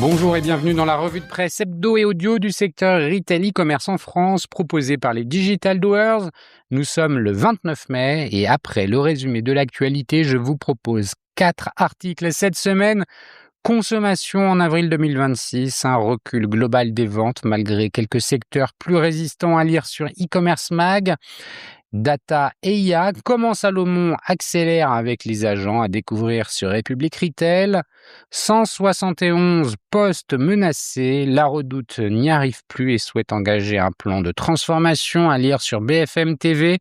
Bonjour et bienvenue dans la revue de presse hebdo et audio du secteur retail e-commerce en France, proposée par les Digital Doers. Nous sommes le 29 mai et après le résumé de l'actualité, je vous propose 4 articles cette semaine. Consommation en avril 2026, un recul global des ventes malgré quelques secteurs plus résistants à lire sur e-commerce mag. Data et IA, comment Salomon accélère avec les agents, à découvrir sur République Retail. 171 postes menacés, la Redoute n'y arrive plus et souhaite engager un plan de transformation, à lire sur BFM TV.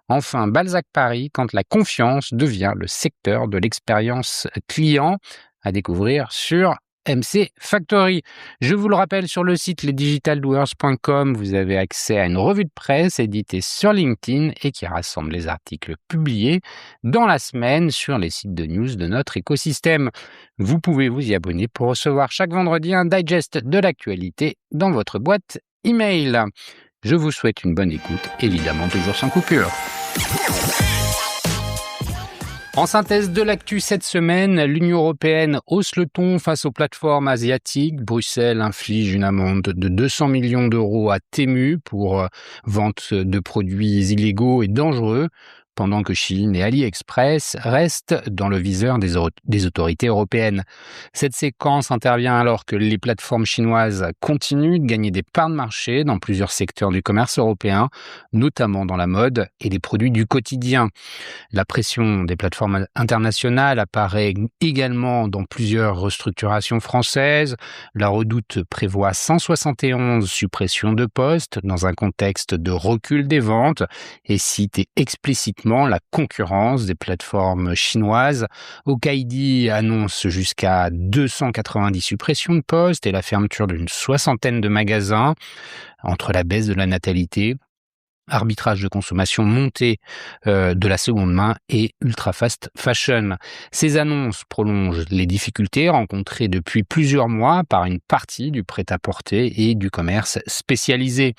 Enfin, Balzac Paris, quand la confiance devient le secteur de l'expérience client, à découvrir sur MC Factory. Je vous le rappelle, sur le site lesdigitaldoers.com, vous avez accès à une revue de presse éditée sur LinkedIn et qui rassemble les articles publiés dans la semaine sur les sites de news de notre écosystème. Vous pouvez vous y abonner pour recevoir chaque vendredi un digest de l'actualité dans votre boîte email. Je vous souhaite une bonne écoute, évidemment toujours sans coupure. En synthèse de l'actu cette semaine, l'Union européenne hausse le ton face aux plateformes asiatiques. Bruxelles inflige une amende de 200 millions d'euros à Temu pour vente de produits illégaux et dangereux, pendant que Chine et AliExpress restent dans le viseur des autorités européennes. Cette séquence intervient alors que les plateformes chinoises continuent de gagner des parts de marché dans plusieurs secteurs du commerce européen, notamment dans la mode et les produits du quotidien. La pression des plateformes internationales apparaît également dans plusieurs restructurations françaises. La Redoute prévoit 171 suppressions de postes dans un contexte de recul des ventes et cite explicitement la concurrence des plateformes chinoises. Okaidi annonce jusqu'à 290 suppressions de postes et la fermeture d'une soixantaine de magasins. Entre la baisse de la natalité, arbitrage de consommation montée de la seconde main et ultra fast fashion. Ces annonces prolongent les difficultés rencontrées depuis plusieurs mois par une partie du prêt-à-porter et du commerce spécialisé.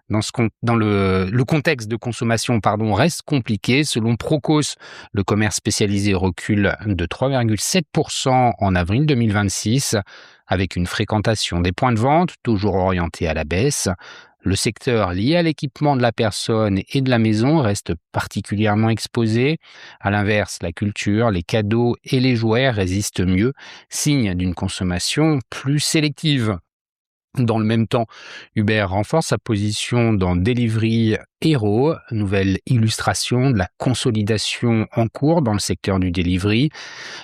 Le contexte de consommation reste compliqué. Selon Procos, le commerce spécialisé recule de 3,7% en avril 2026, avec une fréquentation des points de vente toujours orientée à la baisse. Le secteur lié à l'équipement de la personne et de la maison reste particulièrement exposé. À l'inverse, la culture, les cadeaux et les jouets résistent mieux, signe d'une consommation plus sélective. Dans le même temps, Uber renforce sa position dans Delivery Hero, nouvelle illustration de la consolidation en cours dans le secteur du delivery.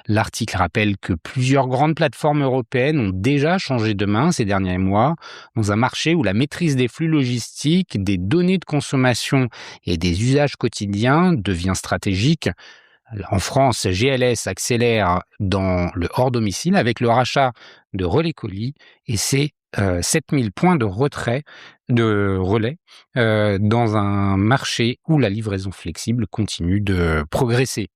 L'article rappelle que plusieurs grandes plateformes européennes ont déjà changé de main ces derniers mois, dans un marché où la maîtrise des flux logistiques, des données de consommation et des usages quotidiens devient stratégique. En France, GLS accélère dans le hors-domicile avec le rachat de Relais Colis et ses 7000 points de relais dans un marché où la livraison flexible continue de progresser.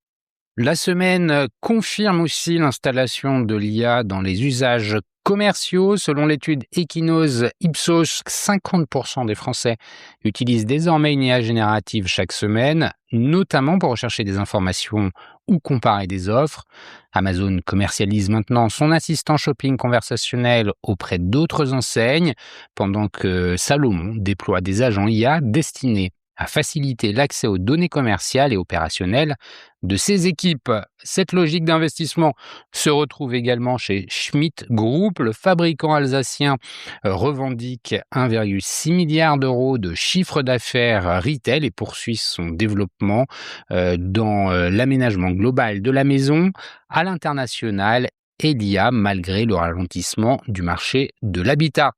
La semaine confirme aussi l'installation de l'IA dans les usages commerciaux. Selon l'étude Equinos Ipsos, 50% des Français utilisent désormais une IA générative chaque semaine, notamment pour rechercher des informations ou comparer des offres. Amazon commercialise maintenant son assistant shopping conversationnel auprès d'autres enseignes, pendant que Salomon déploie des agents IA destinés à faciliter l'accès aux données commerciales et opérationnelles de ses équipes. Cette logique d'investissement se retrouve également chez Schmitt Group. Le fabricant alsacien revendique 1,6 milliard d'euros de chiffre d'affaires retail et poursuit son développement dans l'aménagement global de la maison à l'international et l'IA malgré le ralentissement du marché de l'habitat.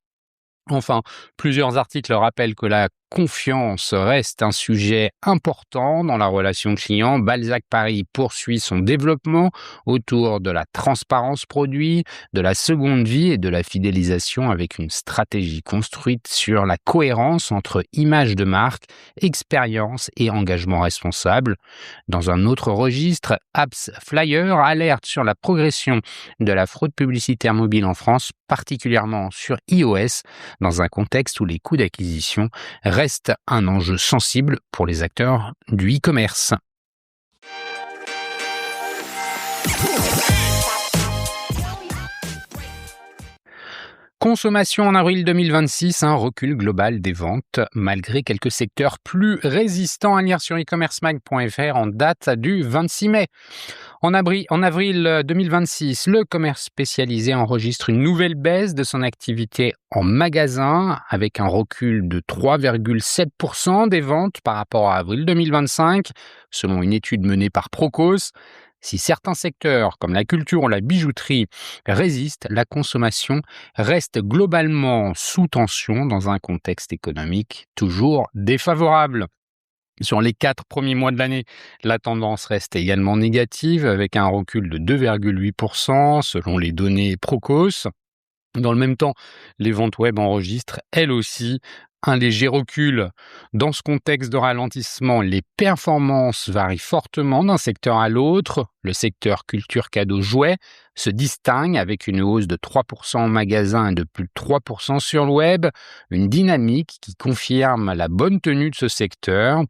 Enfin, plusieurs articles rappellent que la confiance reste un sujet important dans la relation client. Balzac Paris poursuit son développement autour de la transparence produit, de la seconde vie et de la fidélisation avec une stratégie construite sur la cohérence entre image de marque, expérience et engagement responsable. Dans un autre registre, Apps Flyer alerte sur la progression de la fraude publicitaire mobile en France, particulièrement sur iOS, dans un contexte où les coûts d'acquisition reste un enjeu sensible pour les acteurs du e-commerce. Consommation en avril 2026, un recul global des ventes, malgré quelques secteurs plus résistants, à lire sur e-commercemag.fr en date du 26 mai. En avril 2026, le commerce spécialisé enregistre une nouvelle baisse de son activité en magasin, avec un recul de 3,7% des ventes par rapport à avril 2025, selon une étude menée par Procos. Si certains secteurs, comme la culture ou la bijouterie, résistent, la consommation reste globalement sous tension dans un contexte économique toujours défavorable. Sur les 4 premiers mois de l'année, la tendance reste également négative, avec un recul de 2,8% selon les données Procos. Dans le même temps, les ventes web enregistrent, elles aussi, un léger recul. Dans ce contexte de ralentissement, les performances varient fortement d'un secteur à l'autre. Le secteur culture, cadeaux, jouets se distingue avec une hausse de 3% en magasin et de plus de 3% sur le web, une dynamique qui confirme la bonne tenue de ce secteur.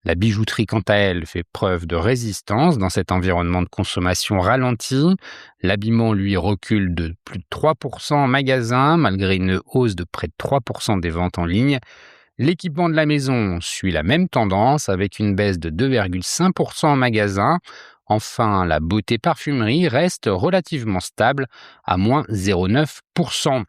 La bijouterie, quant à elle, fait preuve de résistance dans cet environnement de consommation ralenti. L'habillement, lui, recule de plus de 3% en magasin, malgré une hausse de près de 3% des ventes en ligne. L'équipement de la maison suit la même tendance, avec une baisse de 2,5% en magasin. Enfin, la beauté parfumerie reste relativement stable, à moins 0,9%.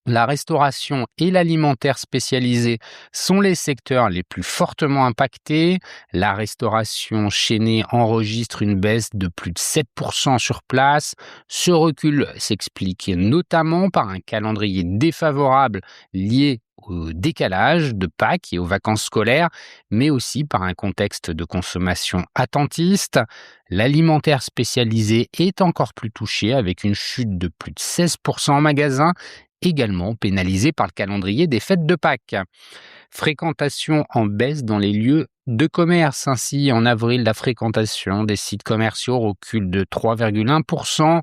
La restauration et l'alimentaire spécialisé sont les secteurs les plus fortement impactés. La restauration chaînée enregistre une baisse de plus de 7% sur place. Ce recul s'explique notamment par un calendrier défavorable lié au décalage de Pâques et aux vacances scolaires, mais aussi par un contexte de consommation attentiste. L'alimentaire spécialisé est encore plus touché, avec une chute de plus de 16% en magasin, également pénalisé par le calendrier des fêtes de Pâques. Fréquentation en baisse dans les lieux de commerce. Ainsi, en avril, la fréquentation des sites commerciaux recule de 3,1%.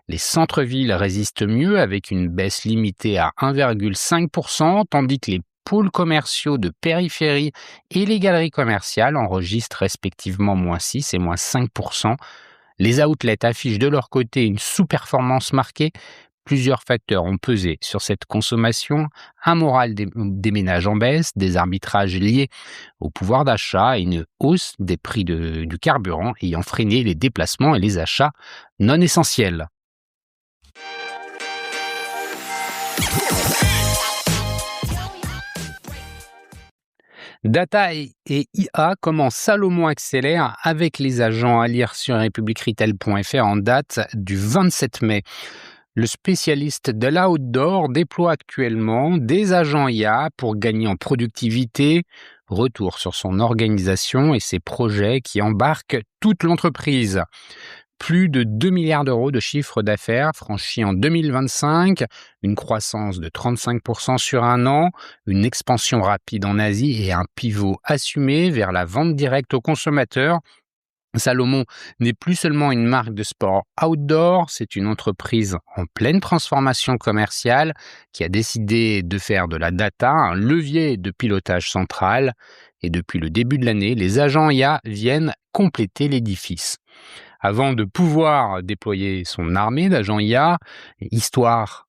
Les centres-villes résistent mieux, avec une baisse limitée à 1,5%, tandis que les pôles commerciaux de périphérie et les galeries commerciales enregistrent respectivement moins 6 et moins 5%. Les outlets affichent de leur côté une sous-performance marquée. Plusieurs facteurs ont pesé sur cette consommation: un moral des ménages en baisse, des arbitrages liés au pouvoir d'achat et une hausse des prix du carburant ayant freiné les déplacements et les achats non essentiels. Data et IA, comment Salomon accélère avec les agents, à lire sur republicretail.fr en date du 27 mai. Le spécialiste de l'outdoor déploie actuellement des agents IA pour gagner en productivité. Retour sur son organisation et ses projets qui embarquent toute l'entreprise. Plus de 2 milliards d'euros de chiffre d'affaires franchi en 2025, une croissance de 35% sur un an, une expansion rapide en Asie et un pivot assumé vers la vente directe aux consommateurs. Salomon n'est plus seulement une marque de sport outdoor, c'est une entreprise en pleine transformation commerciale qui a décidé de faire de la data un levier de pilotage central. Et depuis le début de l'année, les agents IA viennent compléter l'édifice. Avant de pouvoir déployer son armée d'agents IA, l'histoire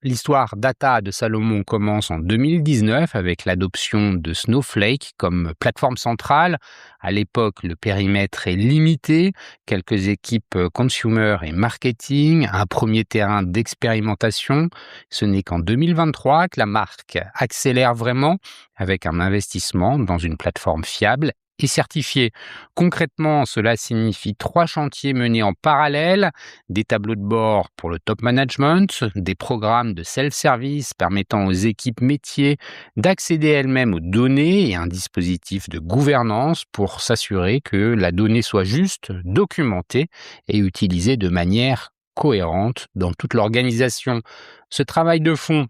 data de Salomon commence en 2019 avec l'adoption de Snowflake comme plateforme centrale. À l'époque, le périmètre est limité, quelques équipes consumer et marketing, un premier terrain d'expérimentation. Ce n'est qu'en 2023 que la marque accélère vraiment avec un investissement dans une plateforme fiable et certifié. Concrètement, cela signifie 3 chantiers menés en parallèle: des tableaux de bord pour le top management, des programmes de self-service permettant aux équipes métiers d'accéder elles-mêmes aux données et un dispositif de gouvernance pour s'assurer que la donnée soit juste, documentée et utilisée de manière cohérente dans toute l'organisation. Ce travail de fond,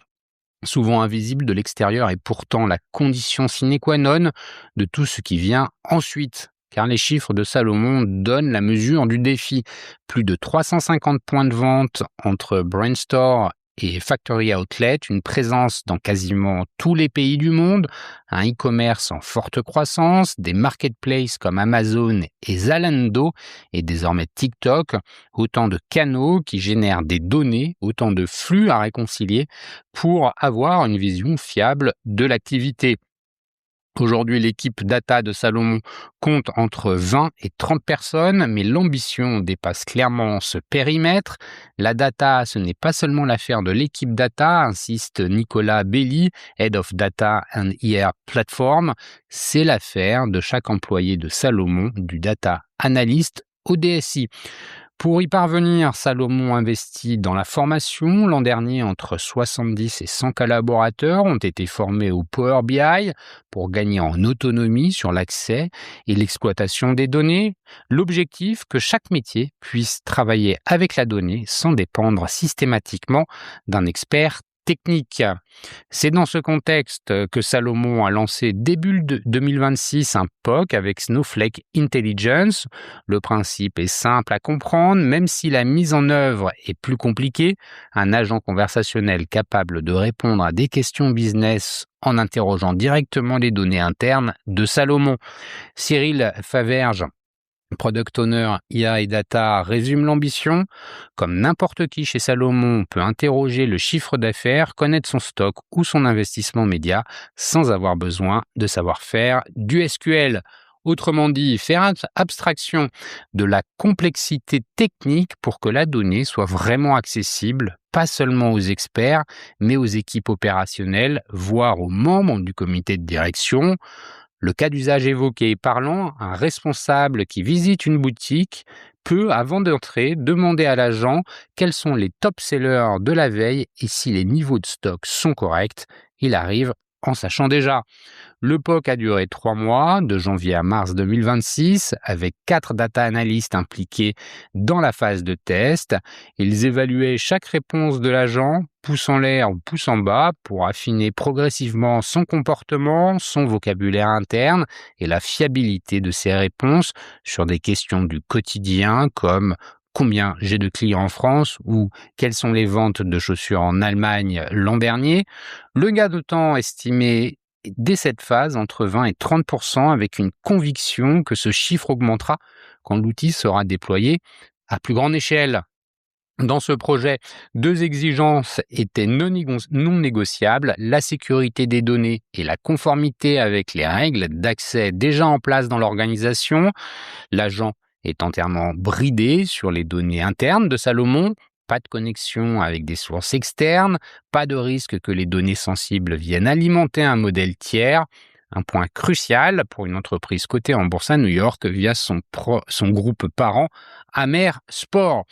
souvent invisible de l'extérieur, est pourtant la condition sine qua non de tout ce qui vient ensuite. Car les chiffres de Salomon donnent la mesure du défi. Plus de 350 points de vente entre Brandstore et factory outlet, une présence dans quasiment tous les pays du monde, un e-commerce en forte croissance, des marketplaces comme Amazon et Zalando et désormais TikTok, autant de canaux qui génèrent des données, autant de flux à réconcilier pour avoir une vision fiable de l'activité. Aujourd'hui, l'équipe data de Salomon compte entre 20 et 30 personnes, mais l'ambition dépasse clairement ce périmètre. La data, ce n'est pas seulement l'affaire de l'équipe data, insiste Nicolas Belli, Head of Data and IR Platform. C'est l'affaire de chaque employé de Salomon, du data analyst au DSI. Pour y parvenir, Salomon investit dans la formation. L'an dernier, entre 70 et 100 collaborateurs ont été formés au Power BI pour gagner en autonomie sur l'accès et l'exploitation des données. L'objectif, que chaque métier puisse travailler avec la donnée sans dépendre systématiquement d'un expert technique. C'est dans ce contexte que Salomon a lancé début 2026 un POC avec Snowflake Intelligence. Le principe est simple à comprendre, même si la mise en œuvre est plus compliquée. Un agent conversationnel capable de répondre à des questions business en interrogeant directement les données internes de Salomon. Cyril Faverge, Product Owner IA et Data, résume l'ambition. Comme n'importe qui chez Salomon peut interroger le chiffre d'affaires, connaître son stock ou son investissement média sans avoir besoin de savoir faire du SQL. Autrement dit, faire abstraction de la complexité technique pour que la donnée soit vraiment accessible, pas seulement aux experts, mais aux équipes opérationnelles, voire aux membres du comité de direction. Le cas d'usage évoqué est parlant, un responsable qui visite une boutique peut, avant d'entrer, demander à l'agent quels sont les top-sellers de la veille et si les niveaux de stock sont corrects. Il arrive en sachant déjà. Le POC a duré 3 mois, de janvier à mars 2026, avec 4 data analystes impliqués dans la phase de test. Ils évaluaient chaque réponse de l'agent, pouce en l'air ou pouce en bas, pour affiner progressivement son comportement, son vocabulaire interne et la fiabilité de ses réponses sur des questions du quotidien comme combien j'ai de clients en France ou quelles sont les ventes de chaussures en Allemagne l'an dernier. Le gain de temps estimé dès cette phase entre 20 et 30%, avec une conviction que ce chiffre augmentera quand l'outil sera déployé à plus grande échelle. Dans ce projet, 2 exigences étaient non négociables, la sécurité des données et la conformité avec les règles d'accès déjà en place dans l'organisation. L'agent est entièrement bridé sur les données internes de Salomon. Pas de connexion avec des sources externes, pas de risque que les données sensibles viennent alimenter un modèle tiers. Un point crucial pour une entreprise cotée en bourse à New York via son groupe parent, Amer Sport.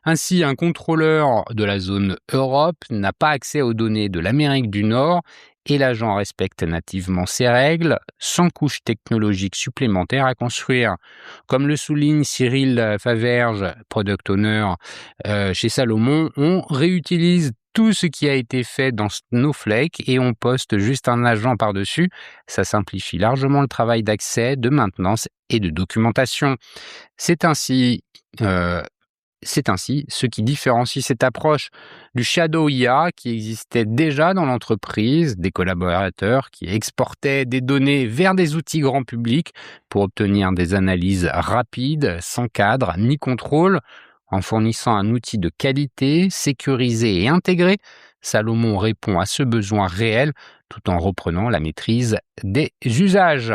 Ainsi, un contrôleur de la zone Europe n'a pas accès aux données de l'Amérique du Nord et l'agent respecte nativement ces règles sans couche technologique supplémentaire à construire. Comme le souligne Cyril Faverge, Product Owner chez Salomon, on réutilise tout ce qui a été fait dans Snowflake et on poste juste un agent par-dessus. Ça simplifie largement le travail d'accès, de maintenance et de documentation. C'est ainsi ce qui différencie cette approche du Shadow IA qui existait déjà dans l'entreprise, des collaborateurs qui exportaient des données vers des outils grand public pour obtenir des analyses rapides, sans cadre ni contrôle. En fournissant un outil de qualité, sécurisé et intégré, Salomon répond à ce besoin réel tout en reprenant la maîtrise des usages.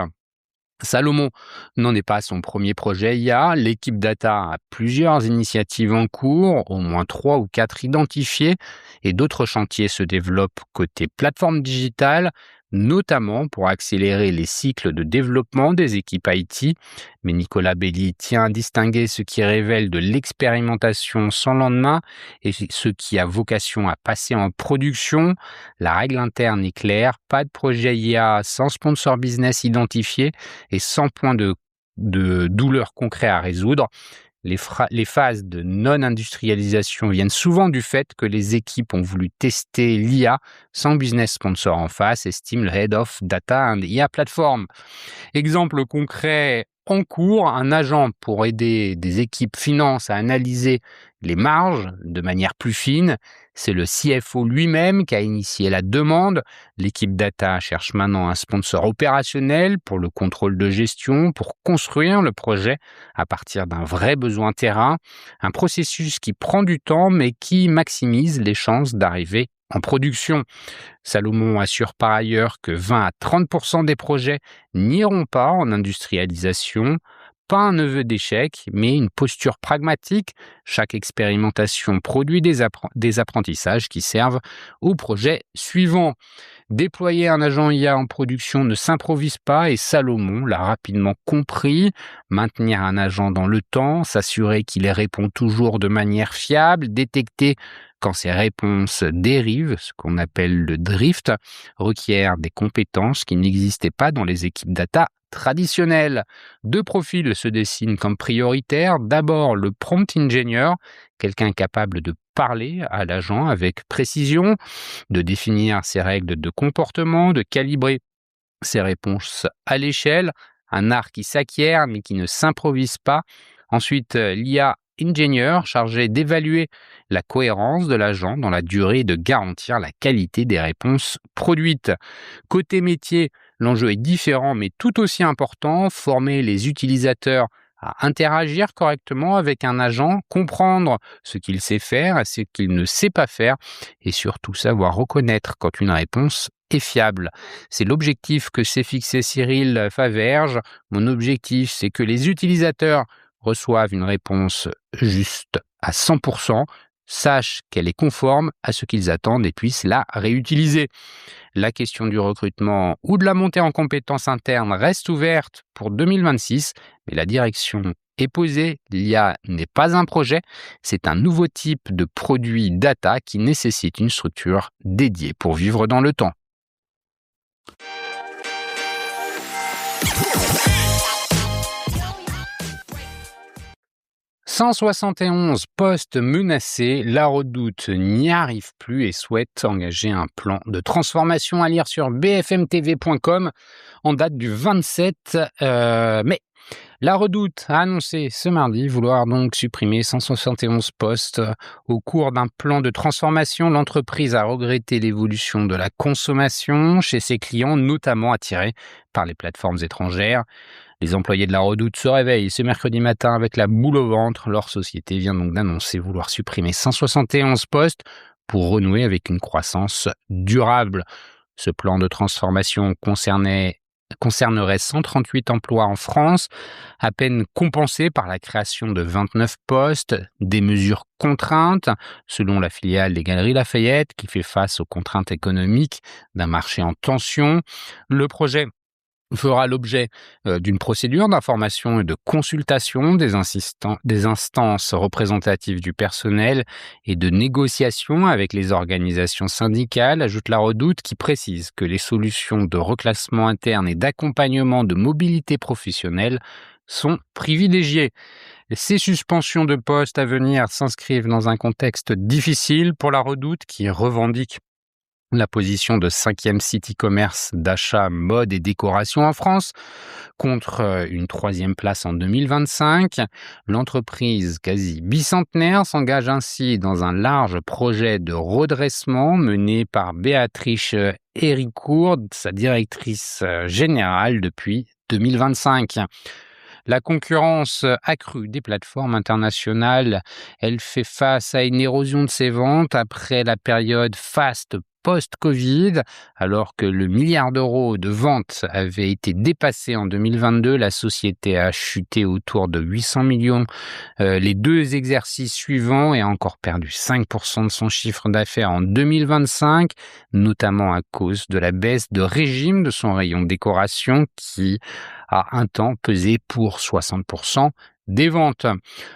Salomon n'en est pas son premier projet IA. L'équipe data a plusieurs initiatives en cours, au moins 3 ou 4 identifiées, et d'autres chantiers se développent côté plateforme digitale, notamment pour accélérer les cycles de développement des équipes IT. Mais Nicolas Belli tient à distinguer ce qui révèle de l'expérimentation sans lendemain et ce qui a vocation à passer en production. La règle interne est claire, pas de projet IA sans sponsor business identifié et sans point de douleur concret à résoudre. Les phases de non-industrialisation viennent souvent du fait que les équipes ont voulu tester l'IA sans business sponsor en face, estime le Head of Data and IA Platform. Exemple concret en cours, un agent pour aider des équipes finance à analyser les marges de manière plus fine. C'est le CFO lui-même qui a initié la demande. L'équipe data cherche maintenant un sponsor opérationnel pour le contrôle de gestion, pour construire le projet à partir d'un vrai besoin terrain. Un processus qui prend du temps mais qui maximise les chances d'arriver en production. Salomon assure par ailleurs que 20 à 30% des projets n'iront pas en industrialisation. Pas un aveu d'échec, mais une posture pragmatique. Chaque expérimentation produit des apprentissages qui servent au projet suivant. Déployer un agent IA en production ne s'improvise pas et Salomon l'a rapidement compris. Maintenir un agent dans le temps, s'assurer qu'il répond toujours de manière fiable, détecter quand ses réponses dérivent, ce qu'on appelle le drift, requiert des compétences qui n'existaient pas dans les équipes data traditionnelles. Deux profils se dessinent comme prioritaires. D'abord, le prompt engineer, quelqu'un capable de parler à l'agent avec précision, de définir ses règles de comportement, de calibrer ses réponses à l'échelle, un art qui s'acquiert mais qui ne s'improvise pas. Ensuite, l'IA engineer chargé d'évaluer la cohérence de l'agent dans la durée et de garantir la qualité des réponses produites. Côté métier, l'enjeu est différent mais tout aussi important, former les utilisateurs à interagir correctement avec un agent, comprendre ce qu'il sait faire et ce qu'il ne sait pas faire, et surtout savoir reconnaître quand une réponse est fiable. C'est l'objectif que s'est fixé Cyril Faverges. Mon objectif, c'est que les utilisateurs reçoivent une réponse juste à 100%, sachent qu'elle est conforme à ce qu'ils attendent et puissent la réutiliser. La question du recrutement ou de la montée en compétences internes reste ouverte pour 2026, mais la direction est posée. L'IA n'est pas un projet, c'est un nouveau type de produit data qui nécessite une structure dédiée pour vivre dans le temps. 171 postes menacés, la Redoute n'y arrive plus et souhaite engager un plan de transformation à lire sur bfmtv.com en date du 27 mai. La Redoute a annoncé ce mardi vouloir donc supprimer 171 postes. Au cours d'un plan de transformation, l'entreprise a regretté l'évolution de la consommation chez ses clients, notamment attirés par les plateformes étrangères. Les employés de la Redoute se réveillent ce mercredi matin avec la boule au ventre. Leur société vient donc d'annoncer vouloir supprimer 171 postes pour renouer avec une croissance durable. Ce plan de transformation concernerait 138 emplois en France, à peine compensés par la création de 29 postes, des mesures contraintes, selon la filiale des Galeries Lafayette, qui fait face aux contraintes économiques d'un marché en tension. Le projet fera l'objet d'une procédure d'information et de consultation des instances représentatives du personnel et de négociation avec les organisations syndicales, ajoute la Redoute, qui précise que les solutions de reclassement interne et d'accompagnement de mobilité professionnelle sont privilégiées. Ces suspensions de postes à venir s'inscrivent dans un contexte difficile pour la Redoute, qui revendique la position de 5e site e-commerce d'achat, mode et décoration en France, contre une 3e place en 2025. L'entreprise quasi bicentenaire s'engage ainsi dans un large projet de redressement mené par Béatrice Héricourt, sa directrice générale depuis 2025. La concurrence accrue des plateformes internationales, elle fait face à une érosion de ses ventes après la période faste post-Covid. Alors que le milliard d'euros de ventes avait été dépassé en 2022, la société a chuté autour de 800 millions les deux exercices suivants et a encore perdu 5% de son chiffre d'affaires en 2025, notamment à cause de la baisse de régime de son rayon décoration qui a un temps pesé pour 60% des ventes.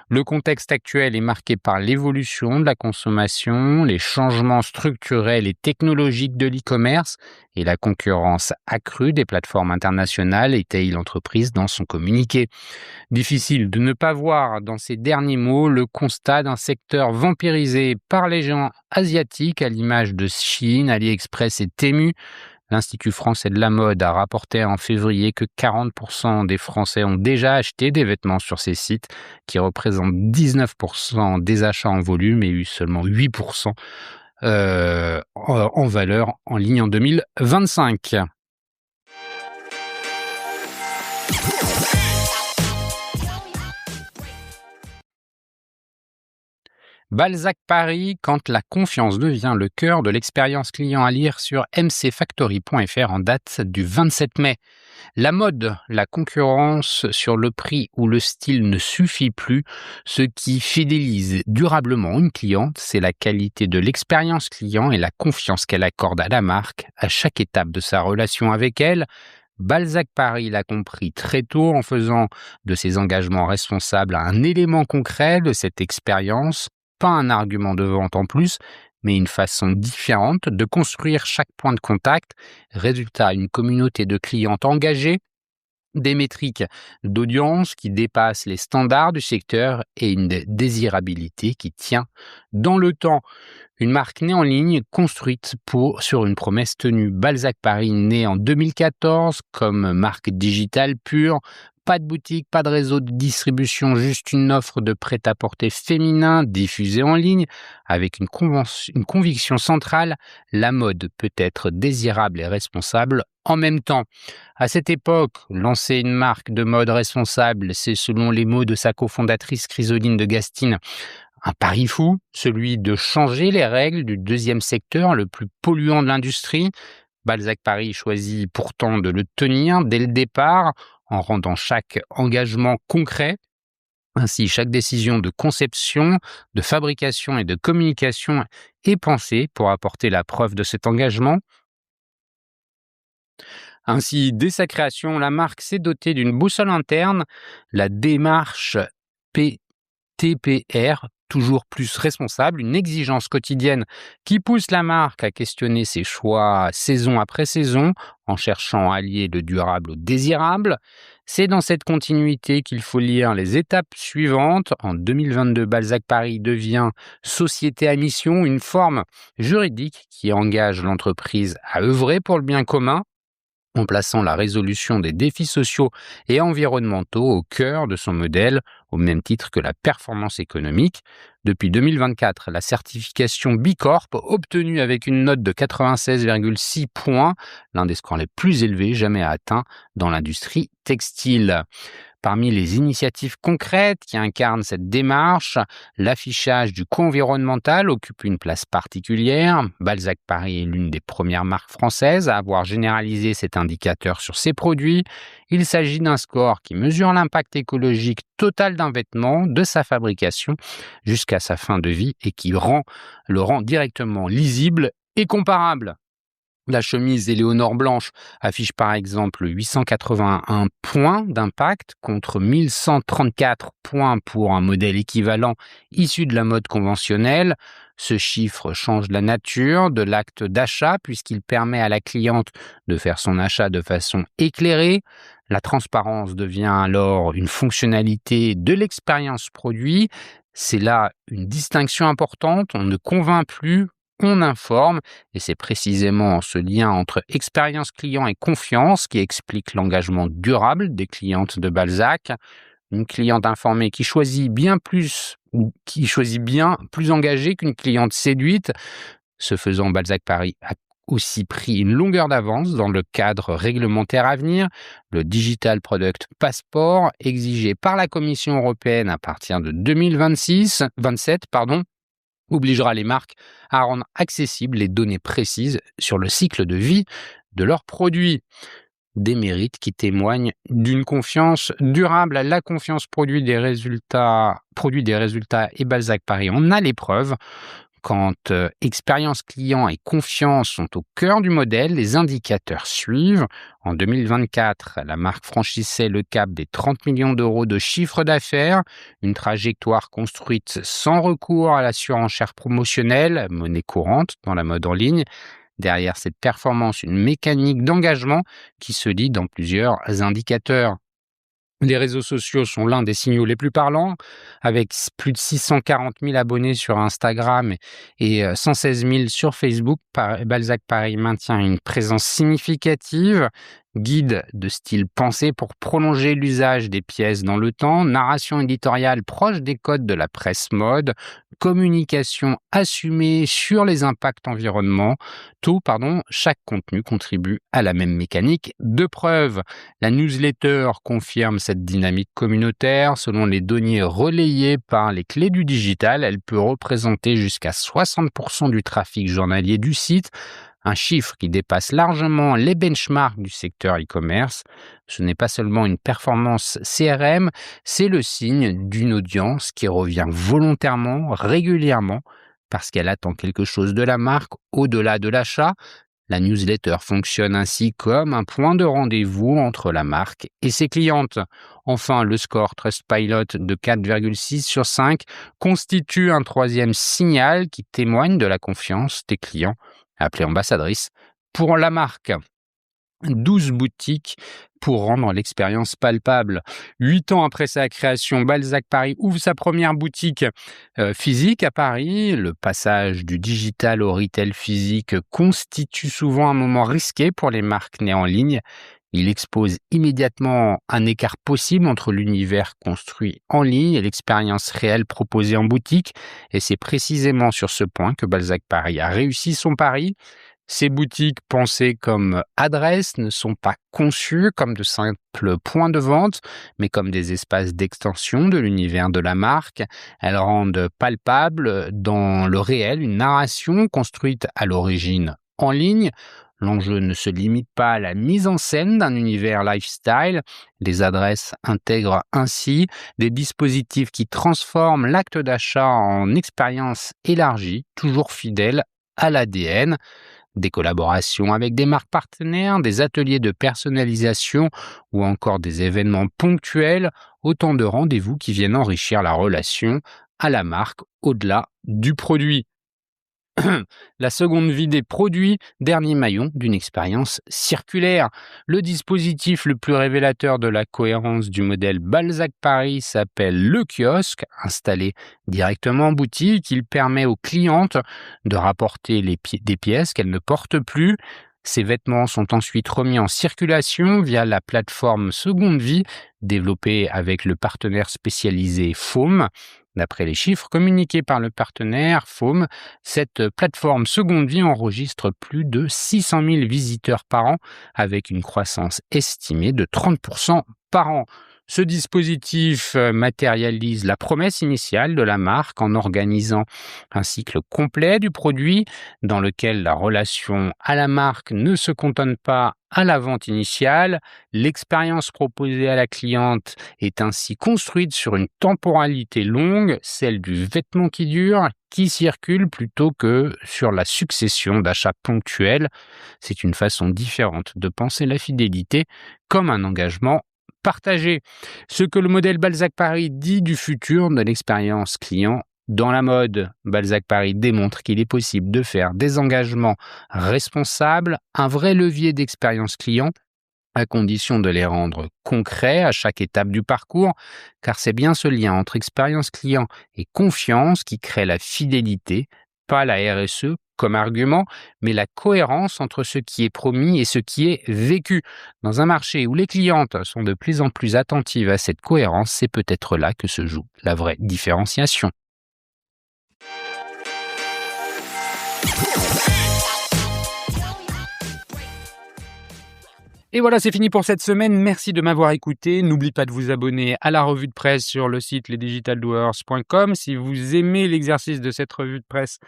Le contexte actuel est marqué par l'évolution de la consommation, les changements structurels et technologiques de l'e-commerce et la concurrence accrue des plateformes internationales, étaye l'entreprise dans son communiqué. Difficile de ne pas voir dans ces derniers mots le constat d'un secteur vampirisé par les géants asiatiques à l'image de Shein, AliExpress et Temu. L'Institut français de la mode a rapporté en février que 40% des Français ont déjà acheté des vêtements sur ces sites, qui représentent 19% des achats en volume et eu seulement 8% en valeur en ligne en 2025. Balzac Paris, quand la confiance devient le cœur de l'expérience client, à lire sur mcfactory.fr en date du 27 mai. La mode, la concurrence sur le prix ou le style ne suffit plus. Ce qui fidélise durablement une cliente, c'est la qualité de l'expérience client et la confiance qu'elle accorde à la marque à chaque étape de sa relation avec elle. Balzac Paris l'a compris très tôt en faisant de ses engagements responsables un élément concret de cette expérience, pas un argument de vente en plus, mais une façon différente de construire chaque point de contact. Résultat, une communauté de clientes engagées, des métriques d'audience qui dépassent les standards du secteur et une désirabilité qui tient dans le temps. Une marque née en ligne, construite sur une promesse tenue. Balzac Paris, né en 2014 comme marque digitale pure. Pas de boutique, pas de réseau de distribution, juste une offre de prêt-à-porter féminin diffusée en ligne avec une conviction centrale: la mode peut être désirable et responsable en même temps. À cette époque, lancer une marque de mode responsable, c'est, selon les mots de sa cofondatrice Chrysoline de Gastine, un pari fou, celui de changer les règles du deuxième secteur le plus polluant de l'industrie. Balzac Paris choisit pourtant de le tenir dès le départ en rendant chaque engagement concret. Ainsi, chaque décision de conception, de fabrication et de communication est pensée pour apporter la preuve de cet engagement. Ainsi, dès sa création, la marque s'est dotée d'une boussole interne, la démarche TPR, toujours plus responsable, une exigence quotidienne qui pousse la marque à questionner ses choix saison après saison en cherchant à allier le durable au désirable. C'est dans cette continuité qu'il faut lire les étapes suivantes. En 2022, Balzac Paris devient société à mission, une forme juridique qui engage l'entreprise à œuvrer pour le bien commun, en plaçant la résolution des défis sociaux et environnementaux au cœur de son modèle, au même titre que la performance économique. Depuis 2024, la certification B Corp, obtenue avec une note de 96,6 points, l'un des scores les plus élevés jamais atteints dans l'industrie textile. Parmi les initiatives concrètes qui incarnent cette démarche, l'affichage du coût environnemental occupe une place particulière. Balzac Paris est l'une des premières marques françaises à avoir généralisé cet indicateur sur ses produits. Il s'agit d'un score qui mesure l'impact écologique total d'un vêtement, de sa fabrication jusqu'à sa fin de vie, et qui le rend directement lisible et comparable. La chemise Éléonore blanche affiche par exemple 881 points d'impact contre 1134 points pour un modèle équivalent issu de la mode conventionnelle. Ce chiffre change la nature de l'acte d'achat puisqu'il permet à la cliente de faire son achat de façon éclairée. La transparence devient alors une fonctionnalité de l'expérience produit. C'est là une distinction importante. On ne convainc plus, on informe, et c'est précisément ce lien entre expérience client et confiance qui explique l'engagement durable des clientes de Balzac. Une cliente informée qui choisit bien plus engagée qu'une cliente séduite. Ce faisant, Balzac Paris a aussi pris une longueur d'avance dans le cadre réglementaire à venir. Le Digital Product Passport, exigé par la Commission européenne à partir de 2027, obligera les marques à rendre accessibles les données précises sur le cycle de vie de leurs produits. Des mérites qui témoignent d'une confiance durable. La confiance produit des résultats et Balzac Paris en a les preuves. Quand expérience client et confiance sont au cœur du modèle, les indicateurs suivent. En 2024, la marque franchissait le cap des 30 millions d'euros de chiffre d'affaires, une trajectoire construite sans recours à la surenchère promotionnelle, monnaie courante dans la mode en ligne. Derrière cette performance, une mécanique d'engagement qui se lit dans plusieurs indicateurs. Les réseaux sociaux sont l'un des signaux les plus parlants, avec plus de 640 000 abonnés sur Instagram et 116 000 sur Facebook. Balzac Paris maintient une présence significative. Guide de style pensé pour prolonger l'usage des pièces dans le temps, narration éditoriale proche des codes de la presse mode, communication assumée sur les impacts chaque contenu contribue à la même mécanique de preuve. La newsletter confirme cette dynamique communautaire. Selon les données relayées par les clés du digital, elle peut représenter jusqu'à 60% du trafic journalier du site, un chiffre qui dépasse largement les benchmarks du secteur e-commerce. Ce n'est pas seulement une performance CRM, c'est le signe d'une audience qui revient volontairement, régulièrement, parce qu'elle attend quelque chose de la marque au-delà de l'achat. La newsletter fonctionne ainsi comme un point de rendez-vous entre la marque et ses clientes. Enfin, le score Trustpilot de 4,6 sur 5 constitue un troisième signal qui témoigne de la confiance des clients, appelée ambassadrice, pour la marque. 12 boutiques pour rendre l'expérience palpable. 8 ans après sa création, Balzac Paris ouvre sa première boutique physique à Paris. Le passage du digital au retail physique constitue souvent un moment risqué pour les marques nées en ligne. Il expose immédiatement un écart possible entre l'univers construit en ligne et l'expérience réelle proposée en boutique. Et c'est précisément sur ce point que Balzac Paris a réussi son pari. Ces boutiques pensées comme adresses ne sont pas conçues comme de simples points de vente, mais comme des espaces d'extension de l'univers de la marque. Elles rendent palpable dans le réel une narration construite à l'origine en ligne. L'enjeu ne se limite pas à la mise en scène d'un univers lifestyle. Les adresses intègrent ainsi des dispositifs qui transforment l'acte d'achat en expérience élargie, toujours fidèle à l'ADN. Des collaborations avec des marques partenaires, des ateliers de personnalisation ou encore des événements ponctuels, autant de rendez-vous qui viennent enrichir la relation à la marque au-delà du produit. La seconde vie des produits, dernier maillon d'une expérience circulaire. Le dispositif le plus révélateur de la cohérence du modèle Balzac Paris s'appelle le kiosque. Installé directement en boutique, il permet aux clientes de rapporter des pièces qu'elles ne portent plus. Ces vêtements sont ensuite remis en circulation via la plateforme Seconde Vie, développée avec le partenaire spécialisé Foam. D'après les chiffres communiqués par le partenaire Foam, cette plateforme Seconde Vie enregistre plus de 600 000 visiteurs par an, avec une croissance estimée de 30% par an. Ce dispositif matérialise la promesse initiale de la marque en organisant un cycle complet du produit dans lequel la relation à la marque ne se cantonne pas à la vente initiale. L'expérience proposée à la cliente est ainsi construite sur une temporalité longue, celle du vêtement qui dure, qui circule plutôt que sur la succession d'achats ponctuels. C'est une façon différente de penser la fidélité comme un engagement partagé. Ce que le modèle Balzac Paris dit du futur de l'expérience client dans la mode, Balzac Paris démontre qu'il est possible de faire des engagements responsables, un vrai levier d'expérience client, à condition de les rendre concrets à chaque étape du parcours, car c'est bien ce lien entre expérience client et confiance qui crée la fidélité, pas la RSE comme argument, mais la cohérence entre ce qui est promis et ce qui est vécu. Dans un marché où les clientes sont de plus en plus attentives à cette cohérence, c'est peut-être là que se joue la vraie différenciation. Et voilà, c'est fini pour cette semaine. Merci de m'avoir écouté. N'oubliez pas de vous abonner à la revue de presse sur le site lesdigitaldoers.com. Si vous aimez l'exercice de cette revue de presse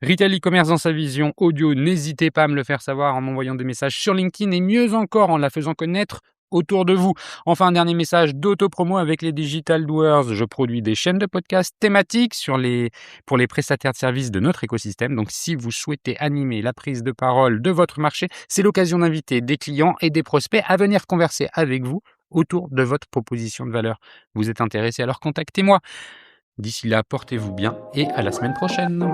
Retail e-commerce dans sa vision audio, n'hésitez pas à me le faire savoir en m'envoyant des messages sur LinkedIn et mieux encore en la faisant connaître autour de vous. Enfin, un dernier message d'auto-promo avec les Digital Doers. Je produis des chaînes de podcasts thématiques pour les prestataires de services de notre écosystème. Donc, si vous souhaitez animer la prise de parole de votre marché, c'est l'occasion d'inviter des clients et des prospects à venir converser avec vous autour de votre proposition de valeur. Vous êtes intéressé, alors contactez-moi. D'ici là, portez-vous bien et à la semaine prochaine.